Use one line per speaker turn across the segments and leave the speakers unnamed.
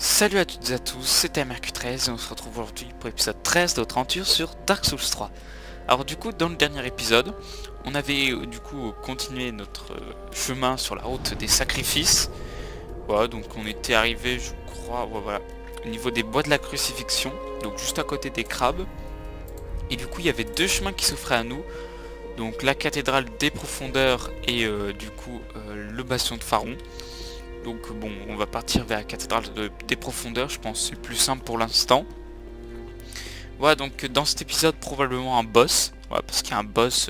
Salut à toutes et à tous, c'est MRQ13 et on se retrouve aujourd'hui pour l'épisode 13 de notre aventure sur Dark Souls 3. Alors du coup, dans le dernier épisode, on avait continué notre chemin sur la route des sacrifices. Voilà, donc on était arrivé, je crois, voilà, au niveau des bois de la crucifixion, donc juste à côté des crabes. Et du coup, il y avait deux chemins qui s'offraient à nous, donc la cathédrale des profondeurs et le bastion de Pharaon. Donc bon, on va partir vers la cathédrale des profondeurs, je pense que c'est plus simple pour l'instant. Voilà, donc dans cet épisode, probablement un boss. Voilà, parce qu'il y a un boss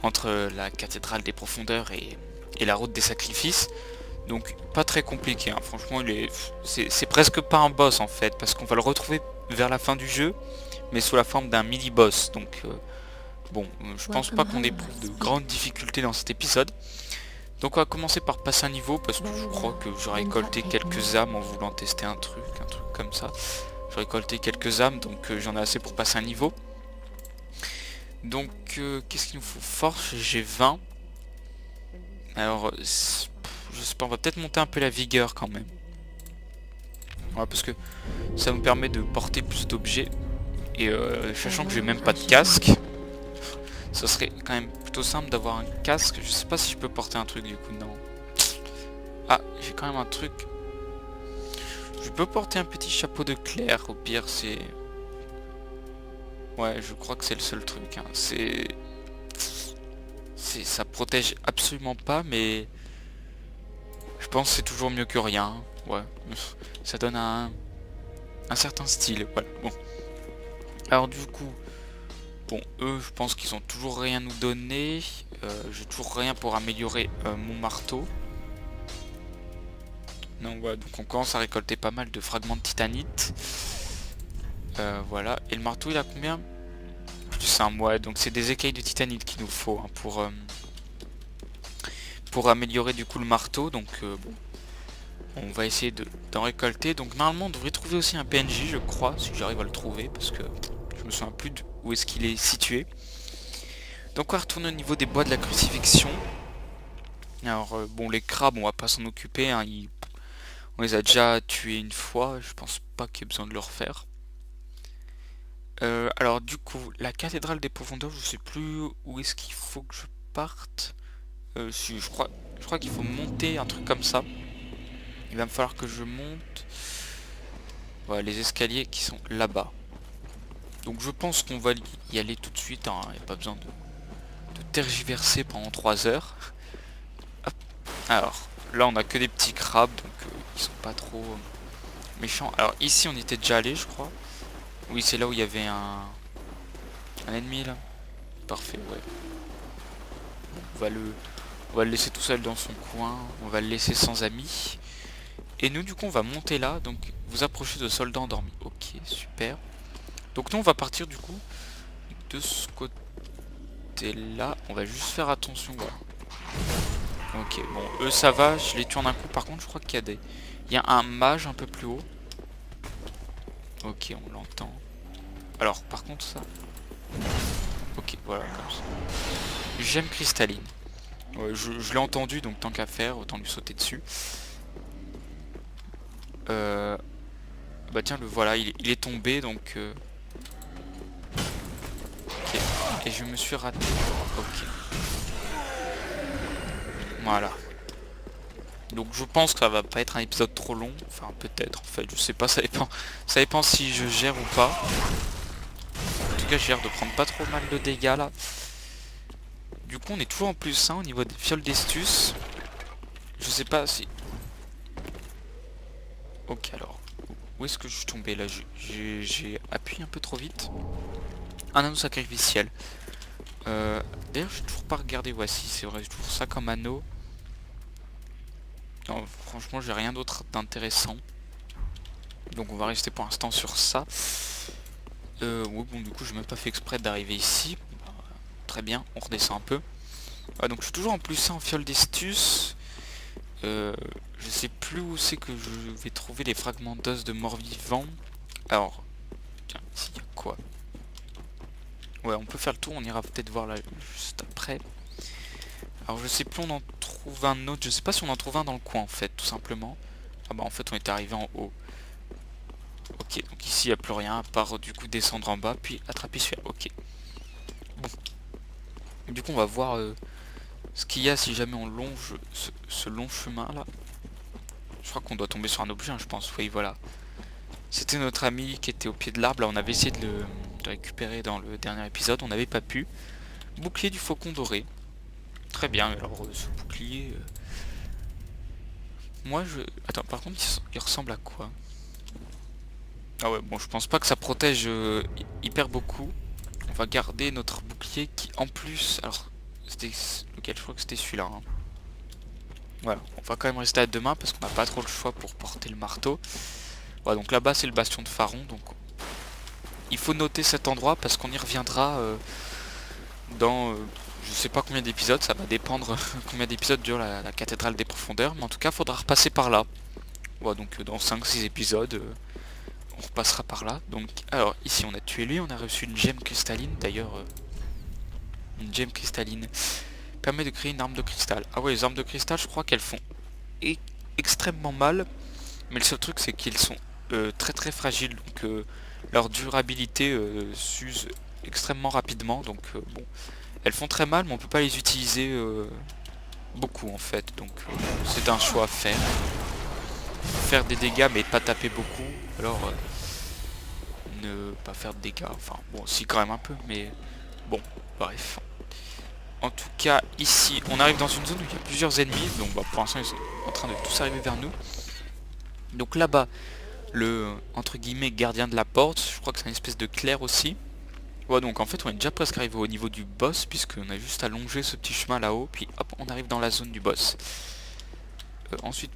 entre la cathédrale des profondeurs et la route des sacrifices. Donc pas très compliqué, hein. Franchement c'est presque pas un boss en fait, parce qu'on va le retrouver vers la fin du jeu, mais sous la forme d'un mini-boss. Donc je pense pas qu'on éprouve de grandes difficultés dans cet épisode. Donc on va commencer par passer un niveau parce que je crois que j'aurais récolté quelques âmes en voulant tester un truc comme ça. J'ai récolté quelques âmes, donc j'en ai assez pour passer un niveau. Donc qu'est-ce qu'il nous faut? Force, j'ai 20. Alors je sais pas, on va peut-être monter un peu la vigueur quand même. Voilà, parce que ça nous permet de porter plus d'objets. Et sachant que j'ai même pas de casque, ça serait quand même plutôt simple d'avoir un casque. Je sais pas si je peux porter un truc du coup, non. Ah, j'ai quand même un truc. Je peux porter un petit chapeau de clerc, au pire c'est... Ouais, je crois que c'est le seul truc, hein. Ça protège absolument pas, mais... Je pense que c'est toujours mieux que rien. Ouais, ça donne un certain style, voilà, bon. Alors du coup... Bon, eux, je pense qu'ils ont toujours rien à nous donner. J'ai toujours rien pour améliorer mon marteau. Non, voilà, donc on commence à récolter pas mal de fragments de titanite. Voilà, et le marteau il a combien? Plus un mois, donc c'est des écailles de titanite qu'il nous faut, hein, pour améliorer du coup le marteau. Donc bon, on va essayer d'en récolter. Donc normalement on devrait trouver aussi un PNJ, je crois, si j'arrive à le trouver, parce que je me souviens plus où est-ce qu'il est situé. Donc on va retourner au niveau des bois de la crucifixion. Alors bon, les crabes on va pas s'en occuper, hein, on les a déjà tués une fois, je pense pas qu'il y ait besoin de le refaire. Alors du coup, la cathédrale des profondeurs, je sais plus où est-ce qu'il faut que je parte. Si, je crois qu'il faut monter un truc comme ça. Il va me falloir que je monte. Voilà, les escaliers qui sont là-bas. Donc je pense qu'on va y aller tout de suite, hein. Il n'y a pas besoin de tergiverser pendant 3 heures. Hop. Alors, là on a que des petits crabes, donc ils sont pas trop méchants. Alors ici on était déjà allé, je crois. Oui, c'est là où il y avait un ennemi là. Parfait, ouais. On va le laisser tout seul dans son coin. On va le laisser sans amis. Et nous, du coup, on va monter là. Donc, vous approchez de soldats endormis. Ok, super. Donc, nous, on va partir, du coup, de ce côté-là. On va juste faire attention. Voilà. Ok, bon, eux, ça va. Je les tue en un coup. Par contre, je crois qu'il y a il y a un mage un peu plus haut. Ok, on l'entend. Alors, par contre, ça... Ok, voilà, comme ça. J'aime cristalline. Ouais, je l'ai entendu, donc tant qu'à faire, autant lui sauter dessus. Bah tiens, le voilà, il est tombé, donc... Ok, et je me suis raté. Ok. Voilà. Donc je pense que ça va pas être un épisode trop long. Enfin, peut-être, en fait, je sais pas, ça dépend. Ça dépend si je gère ou pas. En tout cas, j'ai l'air de prendre pas trop mal de dégâts, là. Du coup, on est toujours en plus 1 au niveau des fioles d'estus. Je sais pas si... Ok, alors... Où est-ce que je suis tombé, là? J'ai appuyé un peu trop vite. Un anneau sacrificiel. D'ailleurs, j'ai toujours pas regardé. Voici, c'est vrai, j'ai toujours ça comme anneau. Non, franchement, j'ai rien d'autre d'intéressant. Donc, on va rester pour l'instant sur ça. Ouais, bon, du coup, j'ai même pas fait exprès d'arriver ici. Très bien, on redescend un peu. Donc, je suis toujours en plus en fiole d'estus. Je sais plus où c'est que je vais trouver les fragments d'os de mort-vivant. Alors, tiens, ici, y a quoi? Ouais, on peut faire le tour, on ira peut-être voir là juste après. Alors je sais plus, on en trouve un autre, je sais pas si on en trouve un dans le coin en fait, tout simplement. Ah bah en fait on était arrivé en haut. Ok, donc ici il n'y a plus rien à part du coup descendre en bas puis attraper celui-là. Ok. Bon. Du coup on va voir ce qu'il y a si jamais on longe ce long chemin là. Je crois qu'on doit tomber sur un objet, hein, je pense. Oui, voilà. C'était notre ami qui était au pied de l'arbre. Là on avait essayé de le récupérer dans le dernier épisode. On n'avait pas pu. Bouclier du faucon doré. Très bien. Alors ce bouclier... Moi je... Attends, par contre il ressemble à quoi? Ah ouais, bon, je pense pas que ça protège hyper beaucoup. On va garder notre bouclier qui, en plus... Alors, c'était lequel? Je crois que c'était celui-là. Hein. Voilà, on va quand même rester à deux mains parce qu'on n'a pas trop le choix pour porter le marteau. Voilà, donc là-bas, c'est le bastion de Faron. Donc, il faut noter cet endroit parce qu'on y reviendra dans... je sais pas combien d'épisodes, ça va dépendre combien d'épisodes dure la cathédrale des profondeurs. Mais en tout cas, il faudra repasser par là. Voilà, donc dans 5-6 épisodes... on repassera par là. Donc, alors ici on a tué lui, on a reçu une gemme cristalline. D'ailleurs, une gemme cristalline permet de créer une arme de cristal. Ah ouais, les armes de cristal, je crois qu'elles font extrêmement mal. Mais le seul truc, c'est qu'ils sont très très fragiles. Donc leur durabilité s'use extrêmement rapidement. Donc bon, elles font très mal, mais on peut pas les utiliser beaucoup en fait. Donc c'est un choix à faire. Faire des dégâts mais pas taper beaucoup. Alors ne pas faire de dégâts, enfin bon si quand même un peu, mais bon bref. En tout cas ici on arrive dans une zone où il y a plusieurs ennemis, donc bah, pour l'instant ils sont en train de tous arriver vers nous. Donc là-bas le entre guillemets gardien de la porte, je crois que c'est une espèce de clerc aussi. Ouais, donc en fait on est déjà presque arrivé au niveau du boss puisqu'on a juste à longer ce petit chemin là-haut, puis hop on arrive dans la zone du boss. Ensuite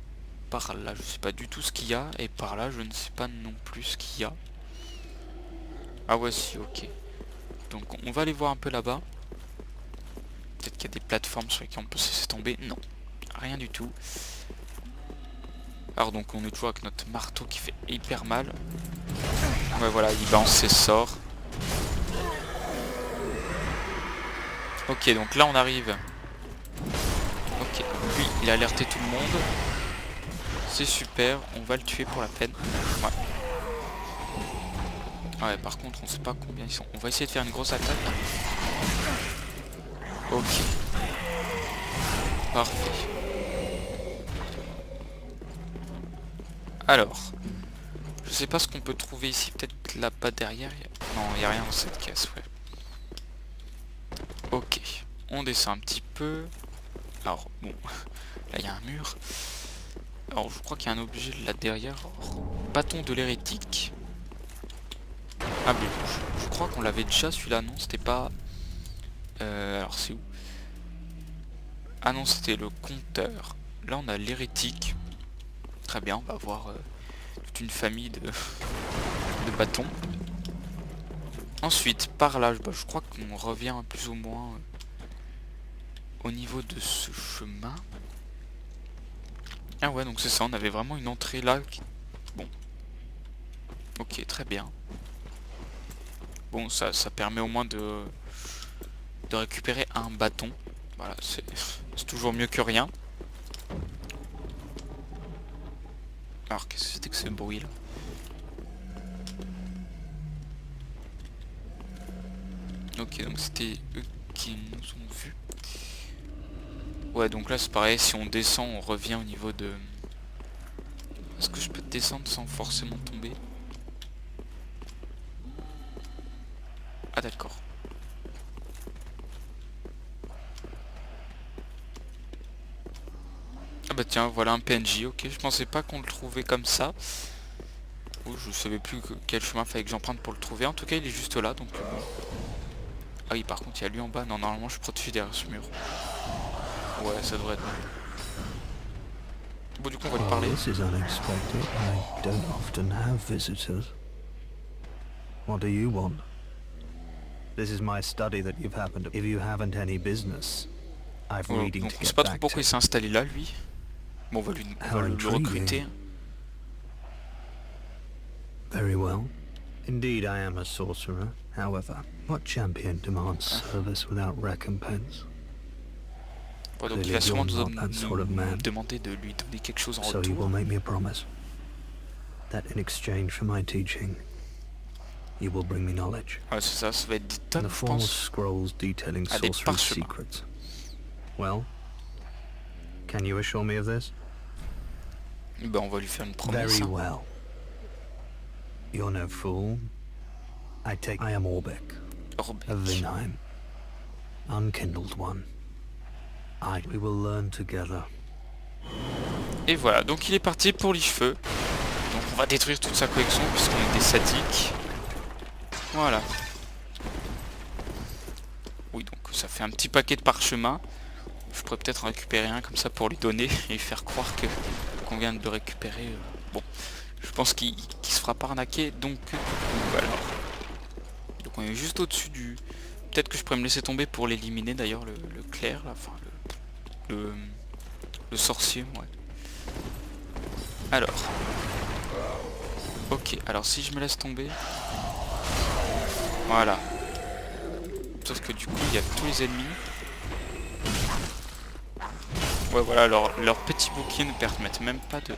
par là je sais pas du tout ce qu'il y a, et par là je ne sais pas non plus ce qu'il y a. Ah ouais si, ok. Donc on va aller voir un peu là-bas. Peut-être qu'il y a des plateformes sur lesquelles on peut se laisser tomber. Non, rien du tout. Alors donc on est toujours avec notre marteau qui fait hyper mal. Ouais voilà, il balance ses sorts. Ok, donc là on arrive. Ok, lui il a alerté tout le monde. C'est super, on va le tuer pour la peine. Ouais. Ouais, par contre on sait pas combien ils sont. On va essayer de faire une grosse attaque. Ok. Parfait. Alors, je sais pas ce qu'on peut trouver ici, peut-être là-bas derrière. Non, il n'y a rien dans cette caisse, ouais. Ok, on descend un petit peu. Alors, bon, là il y a un mur. Alors, je crois qu'il y a un objet là derrière. Bâton de l'hérétique. Ah, mais je crois qu'on l'avait déjà celui-là, non? C'était pas... alors, c'est où? Ah non, c'était le compteur. Là, on a l'hérétique. Très bien, on va voir toute une famille de bâtons. Ensuite, par là, je crois qu'on revient plus ou moins au niveau de ce chemin. Ah ouais, donc c'est ça, on avait vraiment une entrée là. Bon. Ok, très bien. Bon, ça permet au moins de récupérer un bâton. Voilà, c'est toujours mieux que rien. Alors, qu'est-ce que c'était que ce bruit là? Ok, donc c'était eux qui nous ont vus. Ouais, donc là c'est pareil, si on descend, on revient au niveau de... Est-ce que je peux descendre sans forcément tomber? Ah d'accord. Ah bah tiens, voilà un PNJ, ok, je pensais pas qu'on le trouvait comme ça. Oh, je savais plus quel chemin fallait que j'emprunte pour le trouver, en tout cas il est juste là, donc... Ah oui, par contre il y a lui en bas, non, normalement je suis protégé derrière ce mur. Ouais, ça devrait être bon. Bon, du coup on va lui parler.
This is unexpected. I don't often have visitors. What do you want? This is my study that you've happened to... If you haven't any business, I've reading
Donc
to
on sait
get
pas trop
back
pourquoi il
to.
s'est installé là, lui. Bon, on va le recruter.
Very well. Indeed, I am a sorcerer. However, what champion demands service without recompense?
Bon, donc il va sûrement nous demander de lui donner quelque chose en
So you will
retour.
make me a promise. that in exchange for my teaching, you will bring me knowledge.
Ouais, c'est ça, ça va être des
In
tonnes,
the
je
form of
pense.
scrolls detailing
Ah, des
sorcerer's
parchemins.
secrets. Well, can you assure me of this?
Ben, on va lui faire une promesse.
Very
Hein.
well. You're no fool. I am Orbeck,
Orbeck.
of Vinheim. Unkindled one. We will learn together.
Et voilà, donc il est parti pour les cheveux. Donc on va détruire toute sa collection puisqu'on est des sadiques. Voilà. Oui, donc ça fait un petit paquet de parchemins. Je pourrais peut-être en récupérer un comme ça pour lui donner et lui faire croire que qu'on vient de le récupérer. Bon, je pense qu'il se fera pas arnaquer. Donc voilà. Donc on est juste au-dessus du... Peut-être que je pourrais me laisser tomber pour l'éliminer d'ailleurs, le clair, là. Enfin, le sorcier, ouais. Alors. Ok, alors si je me laisse tomber... Voilà. Sauf que du coup, il y a tous les ennemis. Ouais, voilà, leurs petits boucliers ne permettent même pas de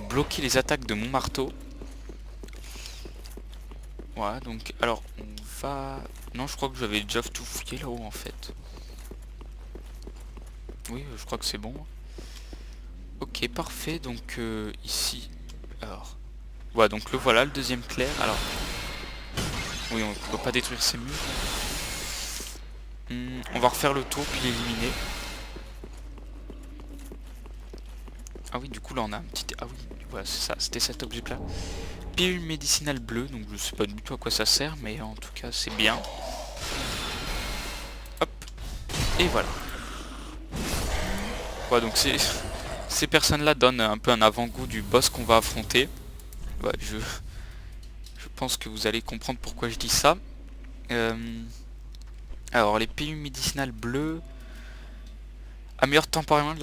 bloquer les attaques de mon marteau. Voilà, donc, alors, on va... Non, je crois que j'avais déjà tout fouillé là-haut, en fait. Oui, je crois que c'est bon. Ok, parfait, donc, ici... Alors... Voilà, donc le voilà, le deuxième clair. Alors... Oui, on ne peut pas détruire ces murs. On va refaire le tour, puis l'éliminer. Ah oui, du coup, là, on a un petit... Ah oui, voilà, c'est ça, c'était cet objet-là. Pilule médicinale bleue, donc je sais pas du tout à quoi ça sert, mais en tout cas, c'est bien. Hop. Et voilà. Voilà, donc ces personnes-là donnent un peu un avant-goût du boss qu'on va affronter. Ouais, je pense que vous allez comprendre pourquoi je dis ça. Alors, les pilules médicinales bleues améliorent temporairement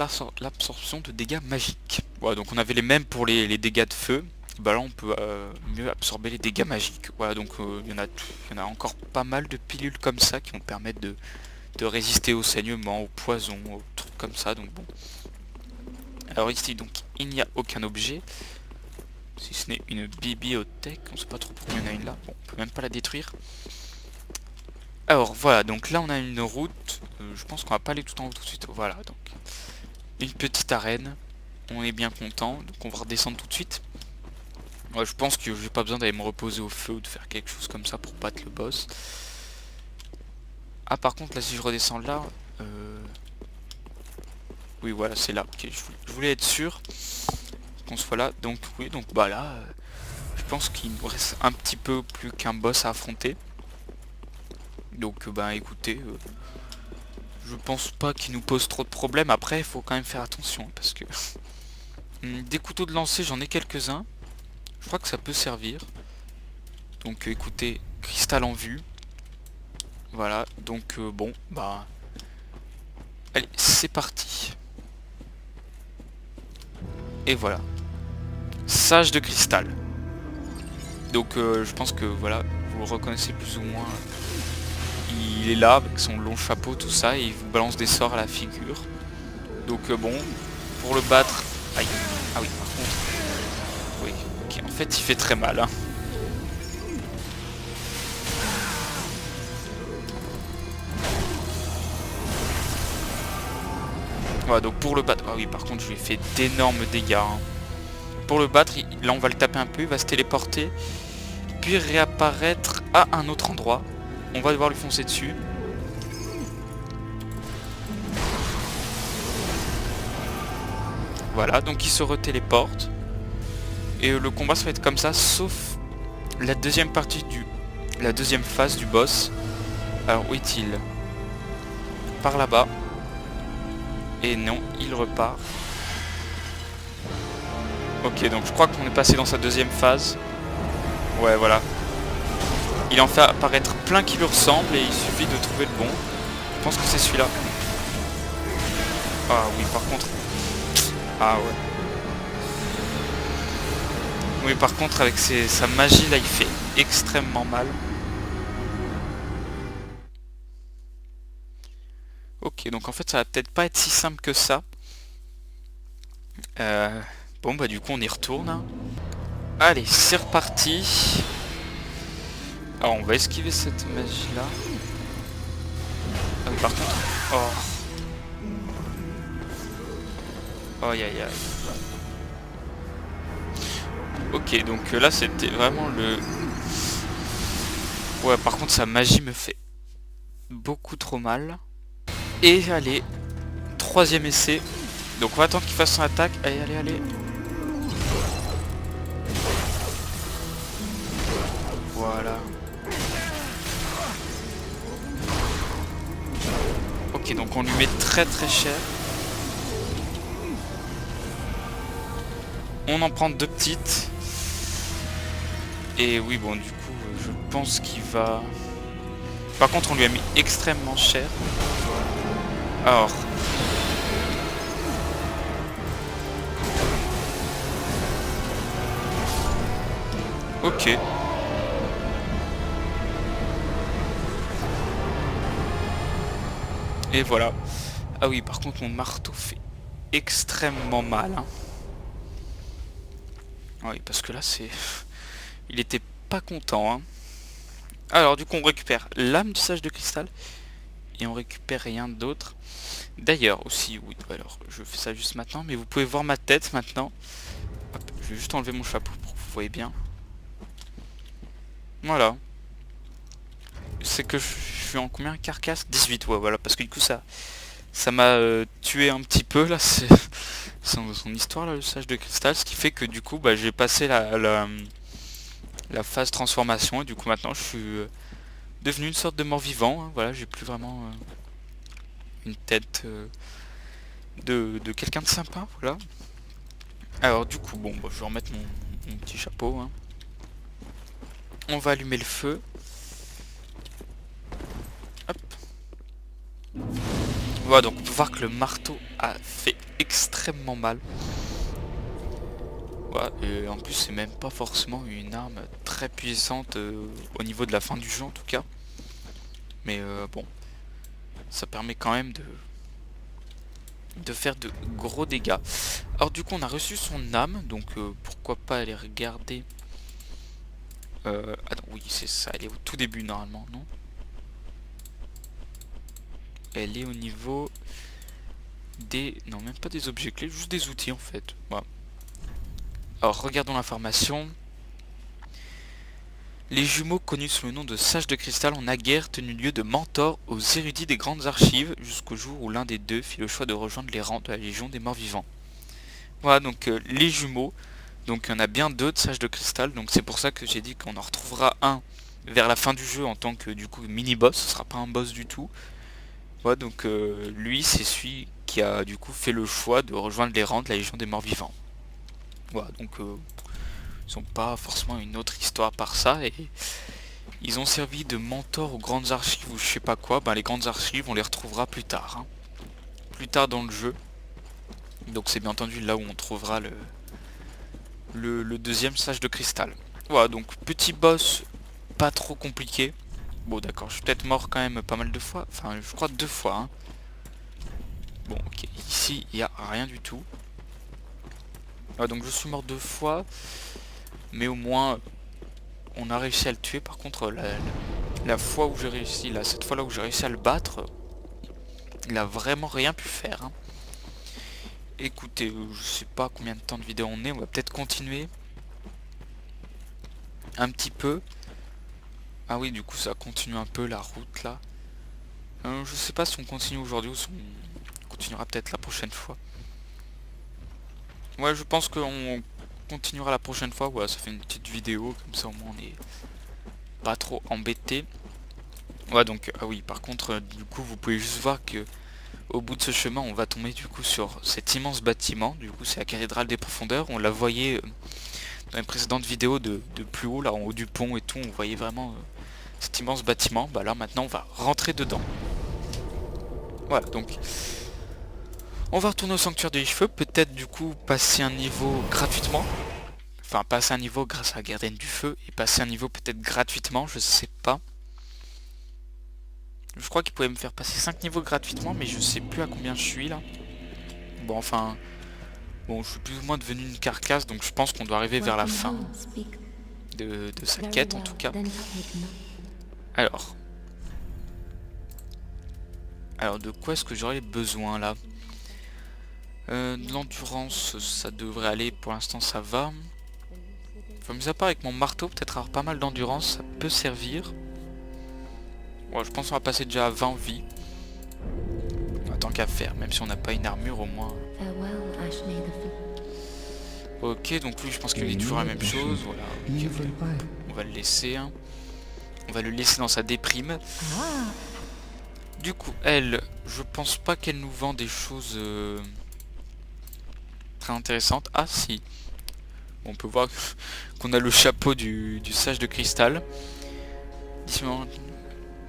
l'absorption de dégâts magiques. Voilà, donc on avait les mêmes pour les dégâts de feu. Bah là, on peut mieux absorber les dégâts magiques. Voilà, donc il y en a encore pas mal de pilules comme ça qui vont permettre de résister au saignement, au poison, aux trucs comme ça. Donc bon. Alors ici, donc il n'y a aucun objet. Si ce n'est une bibliothèque, on sait pas trop pourquoi il y en a une là. Bon, on peut même pas la détruire. Alors voilà, donc là on a une route. Je pense qu'on va pas aller tout en haut tout de suite. Voilà, donc une petite arène. On est bien content, donc on va redescendre tout de suite. Ouais, je pense que j'ai pas besoin d'aller me reposer au feu ou de faire quelque chose comme ça pour battre le boss. Ah, par contre là, si je redescends là, oui, voilà, c'est là. Ok, je voulais être sûr qu'on soit là. Donc oui, donc bah là, je pense qu'il nous reste un petit peu plus qu'un boss à affronter. Donc bah écoutez, je pense pas qu'il nous pose trop de problèmes. Après, il faut quand même faire attention parce que des couteaux de lancer, j'en ai quelques-uns. Je crois que ça peut servir. Donc écoutez, cristal en vue. Voilà, donc bon, bah... Allez, c'est parti. Et voilà. Sage de cristal. Donc je pense que voilà, vous le reconnaissez plus ou moins. Il est là avec son long chapeau, tout ça, et il vous balance des sorts à la figure. Donc bon, pour le battre... Aïe. Ah oui, par contre... Oui, ok, en fait il fait très mal, hein. Voilà, donc pour le battre... Ah oui, par contre je lui ai fait d'énormes dégâts, hein. Pour le battre, là on va le taper un peu, il va se téléporter, puis réapparaître à un autre endroit. On va devoir lui foncer dessus. Voilà, donc il se retéléporte. Et le combat ça va être comme ça, sauf la deuxième partie la deuxième phase du boss. Alors où est-il? Par là-bas. Et non, il repart. Ok, donc je crois qu'on est passé dans sa deuxième phase. Ouais, voilà. Il en fait apparaître plein qui lui ressemblent et il suffit de trouver le bon. Je pense que c'est celui-là. Ah oui, par contre... Ah ouais. Oui, par contre, avec sa magie, là, il fait extrêmement mal. Ok, donc en fait, ça va peut-être pas être si simple que ça. Bon bah du coup on y retourne. Hein. Allez, c'est reparti. Alors on va esquiver cette magie là. Ah oui par contre... Oh. Oh aïe aïe aïe. Ok donc là c'était vraiment le... Ouais par contre sa magie me fait beaucoup trop mal. Et allez, troisième essai. Donc on va attendre qu'il fasse son attaque. Allez allez allez. Voilà. Ok donc on lui met très très cher. On en prend deux petites. Et oui bon du coup je pense qu'il va... Par contre on lui a mis extrêmement cher. Alors... Ok. Et voilà. Ah oui par contre mon marteau fait extrêmement mal. Hein. Oui parce que là c'est... Il était pas content. Hein. Alors du coup on récupère l'âme du sage de cristal. Et on récupère rien d'autre. D'ailleurs aussi, oui, alors je fais ça juste maintenant, mais vous pouvez voir ma tête maintenant. Hop, je vais juste enlever mon chapeau pour que vous voyez bien. Voilà. C'est que je suis en combien carcasse 18, ouais, voilà, parce que du coup ça m'a tué un petit peu, là, c'est son histoire, là, le sage de cristal, ce qui fait que du coup, bah, j'ai passé la phase transformation, et du coup maintenant je suis devenu une sorte de mort-vivant, hein, voilà, j'ai plus vraiment une tête de quelqu'un de sympa, voilà. Alors du coup, bon, bah, je vais remettre mon petit chapeau. Hein. On va allumer le feu. Hop. Voilà, donc on peut voir que le marteau a fait extrêmement mal. Voilà, et en plus c'est même pas forcément une arme très puissante au niveau de la fin du jeu en tout cas. Mais bon, ça permet quand même de faire de gros dégâts. Alors du coup on a reçu son âme, donc pourquoi pas aller regarder... Ah non, oui c'est ça, elle est au tout début normalement, non? Elle est au niveau des... Non, même pas des objets clés, juste des outils en fait. Voilà. Alors regardons l'information. Les jumeaux connus sous le nom de sages de cristal ont naguère tenu lieu de mentor aux érudits des grandes archives jusqu'au jour où l'un des deux fit le choix de rejoindre les rangs de la Légion des morts vivants. Voilà donc les jumeaux. Donc il y en a bien deux de sages de cristal. Donc c'est pour ça que j'ai dit qu'on en retrouvera un vers la fin du jeu en tant que du coup mini-boss. Ce sera pas un boss du tout. Ouais, donc lui c'est celui qui a du coup fait le choix de rejoindre les rangs de la Légion des morts vivants. Voilà, donc ils n'ont pas forcément une autre histoire par ça et ils ont servi de mentor aux grandes archives ou je sais pas quoi. Ben, les grandes archives on les retrouvera plus tard. Hein. Plus tard dans le jeu. Donc c'est bien entendu là où on trouvera le deuxième sage de cristal. Voilà, donc petit boss pas trop compliqué. Bon d'accord, je suis peut-être mort quand même pas mal de fois. Enfin je crois 2 fois. Hein. Bon ok, ici il n'y a rien du tout. Ah, donc je suis mort 2 fois. Mais au moins on a réussi à le tuer. Par contre la fois où j'ai réussi, là, cette fois là où j'ai réussi à le battre, il a vraiment rien pu faire. Hein. Écoutez, je sais pas combien de temps de vidéo on est, on va peut-être continuer. Un petit peu. Ah oui du coup ça continue un peu la route là. Je sais pas si on continue aujourd'hui ou si on continuera peut-être la prochaine fois. Ouais je pense qu'on continuera la prochaine fois, ouais ça fait une petite vidéo, comme ça au moins on est pas trop embêté. Ouais donc, ah oui par contre du coup vous pouvez juste voir que au bout de ce chemin on va tomber du coup sur cet immense bâtiment, du coup c'est la cathédrale des profondeurs, on la voyait dans les précédentes vidéos de plus haut, là en haut du pont et tout, on voyait vraiment cet immense bâtiment, bah là maintenant on va rentrer dedans. Voilà donc on va retourner au sanctuaire des cheveux, peut-être du coup passer un niveau gratuitement. Enfin passer un niveau grâce à la gardienne du feu et passer un niveau peut-être gratuitement, je sais pas. Je crois qu'il pouvait me faire passer 5 niveaux gratuitement mais je sais plus à combien je suis là. Bon enfin Bon, je suis plus ou moins devenu une carcasse, donc je pense qu'on doit arriver vers la fin de sa quête en tout cas. Alors de quoi est-ce que j'aurais besoin là? De l'endurance, ça devrait aller, pour l'instant ça va. Enfin, mis à part avec mon marteau, peut-être avoir pas mal d'endurance, ça peut servir. Ouais, je pense qu'on va passer déjà à 20 vies. Tant qu'à faire, même si on n'a pas une armure au moins. Ok, donc lui je pense qu'il dit toujours la même chose, voilà. Okay, on va le laisser. Hein. On va le laisser dans sa déprime. Du coup, elle, je pense pas qu'elle nous vend des choses très intéressantes. Ah si. On peut voir qu'on a le chapeau du sage de cristal.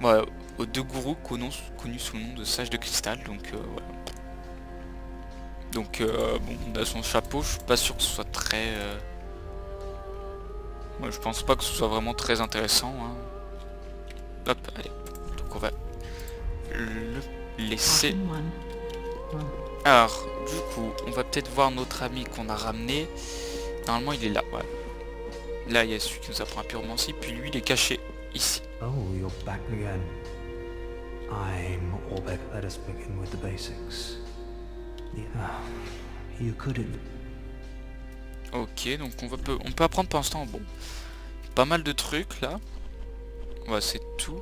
Ouais, aux deux gourous connus sous le nom de sage de cristal. Donc voilà. Donc bon, on a son chapeau, je suis pas sûr que ce soit très... Moi je pense pas que ce soit vraiment très intéressant. Hein. Hop, allez. Donc on va le laisser. Alors, du coup, on va peut-être voir notre ami qu'on a ramené. Normalement il est là, ouais. Là il y a celui qui nous apprend à pyromancie, puis lui il est caché ici.
Oh, you're back again. I'm Orbeck. Let us begin with the basics. Yeah, you couldn't.
Ok, donc on peut apprendre pour l'instant, bon, pas mal de trucs là. Ouais, c'est tout.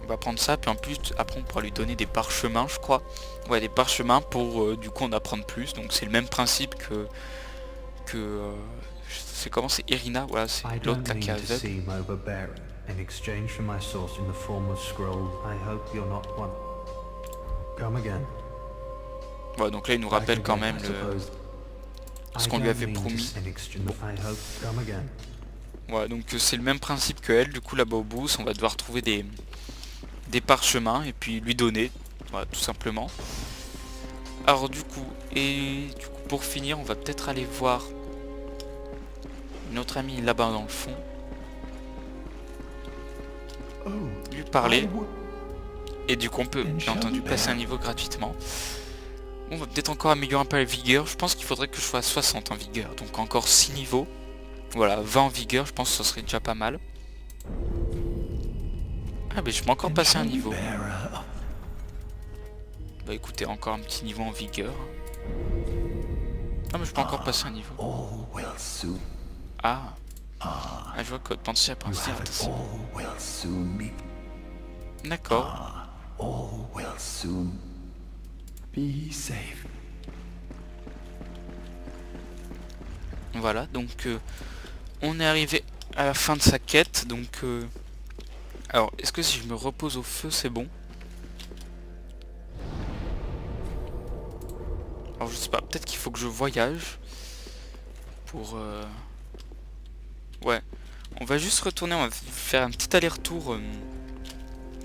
On va prendre ça, puis en plus après on pourra lui donner des parchemins, je crois. Ouais, des parchemins pour du coup en apprendre plus. Donc c'est le même principe que c'est comment, c'est Irina, voilà, c'est l'autre là qui a Z.
In exchange for my source in the form of scroll, I hope you're not one. Come again.
Ouais, donc là il nous rappelle quand même ce qu'on lui avait promis. Bon. Ouais, donc c'est le même principe que elle, du coup là-bas au bout, on va devoir trouver des parchemins et puis lui donner, voilà, tout simplement. Alors du coup, pour finir, on va peut-être aller voir notre ami là-bas dans le fond. Lui parler. Et du coup on peut bien entendu passer un niveau gratuitement. On va peut-être encore améliorer un peu la vigueur. Je pense qu'il faudrait que je sois à 60 en vigueur. Donc encore 6 niveaux. Voilà, 20 en vigueur, je pense que ce serait déjà pas mal. Ah mais je peux encore passer un niveau. Bah écoutez, encore un petit niveau en vigueur. Ah mais je peux encore passer un niveau. Ah. Ah, je vois que pensez à penser. D'accord. Voilà, donc on est arrivé à la fin de sa quête. Donc alors, est-ce que si je me repose au feu, c'est bon? Alors je sais pas, peut-être qu'il faut que je voyage pour ouais, on va juste retourner, on va faire un petit aller-retour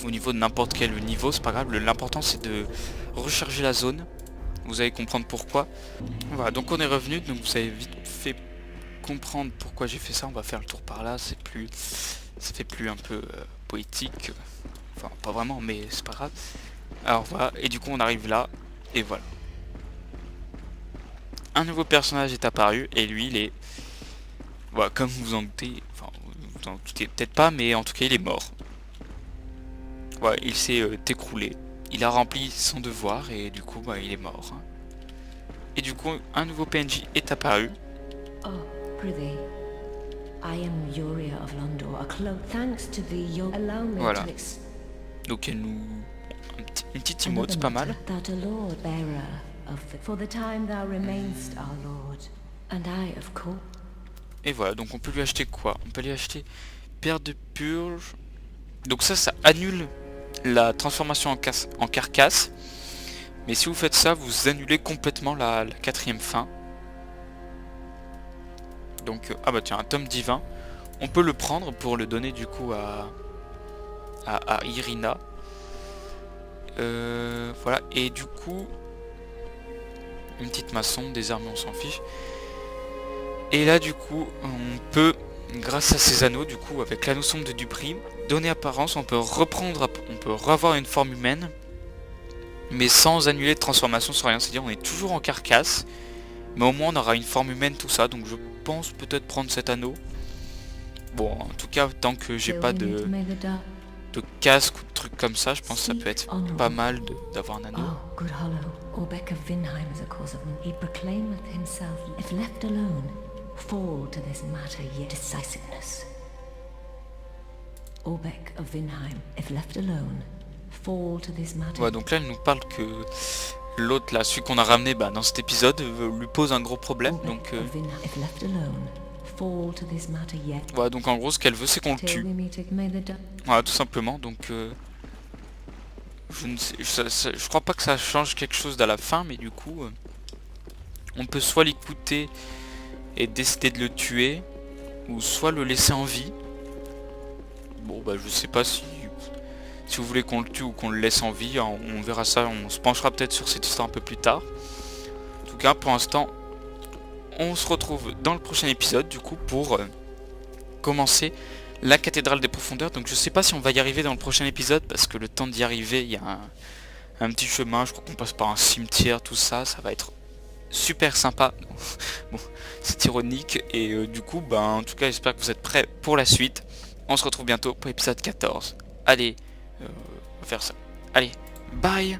au niveau de n'importe quel niveau, c'est pas grave, l'important c'est de recharger la zone. Vous allez comprendre pourquoi. Voilà, donc on est revenu, donc vous avez vite fait comprendre pourquoi j'ai fait ça. On va faire le tour par là, ça fait plus un peu poétique. Enfin, pas vraiment, mais c'est pas grave. Alors voilà, et du coup on arrive là, et voilà. Un nouveau personnage est apparu, et lui il est... Voilà, comme vous en doutez, enfin vous en doutez peut-être pas, mais en tout cas il est mort. Voilà, il s'est écroulé. Il a rempli son devoir, et du coup bah, il est mort. Et du coup, un nouveau PNJ est apparu.
Oh, Prithee. I am Yoria of Londor, a cloak. Thanks to thee, you allow me
Voilà.
to
Donc elle nous... Une petite emote, c'est pas mal.
That a lord bearer of the... For the time thou remainest our lord, and I of course.
Et voilà, donc on peut lui acheter quoi? On peut lui acheter paire de purge. Donc ça annule la transformation en carcasse. Mais si vous faites ça, vous annulez complètement la quatrième fin. Donc, ah bah tiens, un tome divin. On peut le prendre pour le donner du coup à Irina. Voilà, et du coup, une petite maçon, des armes, on s'en fiche. Et là du coup, on peut, grâce à ces anneaux, du coup, avec l'anneau sombre de Dupri, donner apparence, on peut revoir une forme humaine, mais sans annuler de transformation, sans rien. C'est-à-dire on est toujours en carcasse, Mais au moins on aura une forme humaine, tout ça, donc je pense peut-être prendre cet anneau. Bon, en tout cas, tant que j'ai pas de casque ou de trucs comme ça, je pense que ça peut être pas mal d'avoir un anneau.
Oh, good hollow. Orbeck of Vinheim is a cause of he proclaimeth himself, if left alone, fall to this matter yet decisiveness. Orbeck of Vinheim, if left alone, fall to this matter.
Ouais, donc là, elle nous parle que l'autre, là, celui qu'on a ramené dans cet épisode, lui pose un gros problème. Donc, voilà, donc en gros, ce qu'elle veut, c'est qu'on le tue. Voilà, tout simplement. Donc, je ne sais, je crois pas que ça change quelque chose à la fin, mais du coup, on peut soit l'écouter et décider de le tuer, ou soit le laisser en vie. Bon, bah, je sais pas si vous voulez qu'on le tue ou qu'on le laisse en vie, hein, on verra ça, on se penchera peut-être sur cette histoire un peu plus tard. En tout cas, pour l'instant, on se retrouve dans le prochain épisode, du coup, pour commencer la cathédrale des profondeurs. Donc je sais pas si on va y arriver dans le prochain épisode, parce que le temps d'y arriver, il y a un petit chemin, je crois qu'on passe par un cimetière, tout ça, ça va être super sympa. Bon, c'est ironique, et du coup, en tout cas, j'espère que vous êtes prêts pour la suite. On se retrouve bientôt pour l'épisode 14. Allez, on va faire ça. Allez, bye.